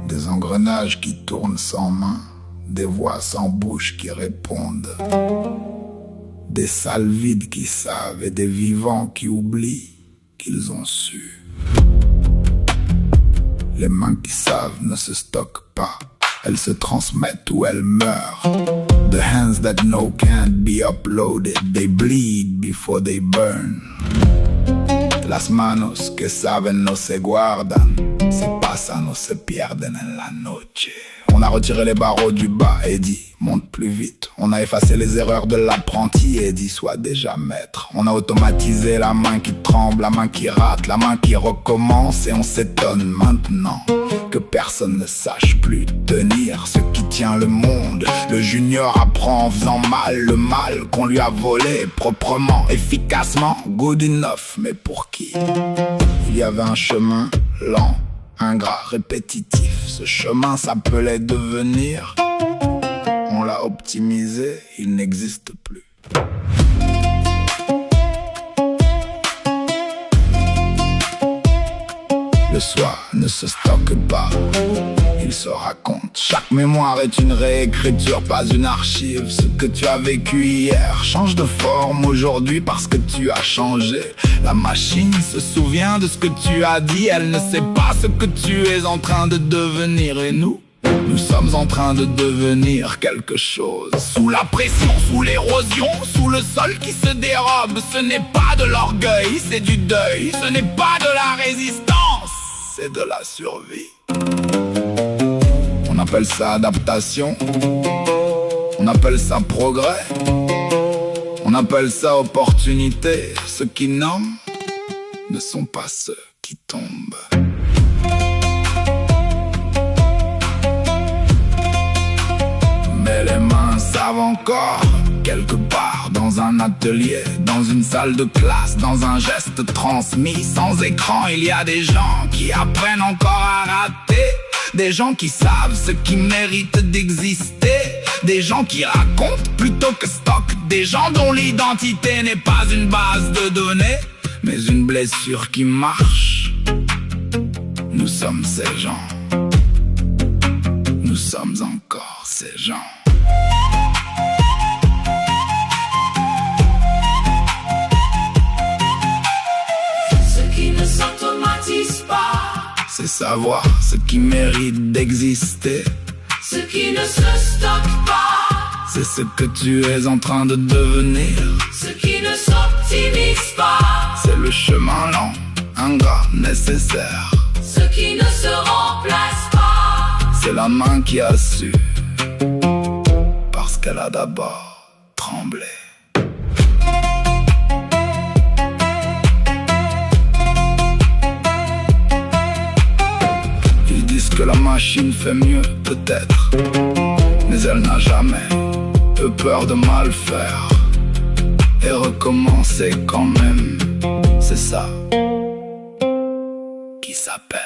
Des engrenages qui tournent sans main, des voix sans bouche qui répondent, des salles vides qui savent et des vivants qui oublient qu'ils ont su. Les mains qui savent ne se stockent pas, elles se transmettent ou elles meurent. The hands that know can't be uploaded, they bleed before they burn. Las manos que saben no se guardan, se pasan o se pierden en la noche. On a retiré les barreaux du bas et dit monte plus vite. On a effacé les erreurs de l'apprenti et dit sois déjà maître. On a automatisé la main qui tremble, la main qui rate, la main qui recommence. Et on s'étonne maintenant que personne ne sache plus tenir ce qui tient le monde. Le junior apprend en faisant mal le mal qu'on lui a volé proprement, efficacement, good enough. Mais pour qui? Il y avait un chemin lent, ingrat, répétitif. Ce chemin s'appelait devenir. On l'a optimisé, il n'existe plus. Le soi ne se stocke pas, il se raconte. Chaque mémoire est une réécriture, pas une archive. Ce que tu as vécu hier change de forme aujourd'hui parce que tu as changé. La machine se souvient de ce que tu as dit, elle ne sait pas ce que tu es en train de devenir. Et nous sommes en train de devenir quelque chose. Sous la pression, sous l'érosion, sous le sol qui se dérobe. Ce n'est pas de l'orgueil, c'est du deuil. Ce n'est pas de la résistance, c'est de la survie. On appelle ça adaptation, on appelle ça progrès, on appelle ça opportunité. Ceux qui nomment ne sont pas ceux qui tombent. Mais les mains savent encore, quelque part dans un atelier, dans une salle de classe, dans un geste transmis sans écran. Il y a des gens qui apprennent encore à rater, des gens qui savent ce qui mérite d'exister, des gens qui racontent plutôt que stockent, des gens dont l'identité n'est pas une base de données, mais une blessure qui marche. Nous sommes ces gens, nous sommes encore ces gens. C'est savoir ce qui mérite d'exister, ce qui ne se stocke pas. C'est ce que tu es en train de devenir, ce qui ne s'optimise pas. C'est le chemin lent, ingrat, nécessaire, ce qui ne se remplace pas. C'est la main qui a su, parce qu'elle a d'abord tremblé. Que la machine fait mieux peut-être, mais elle n'a jamais eu peur de mal faire et recommencer quand même. C'est ça qui s'appelle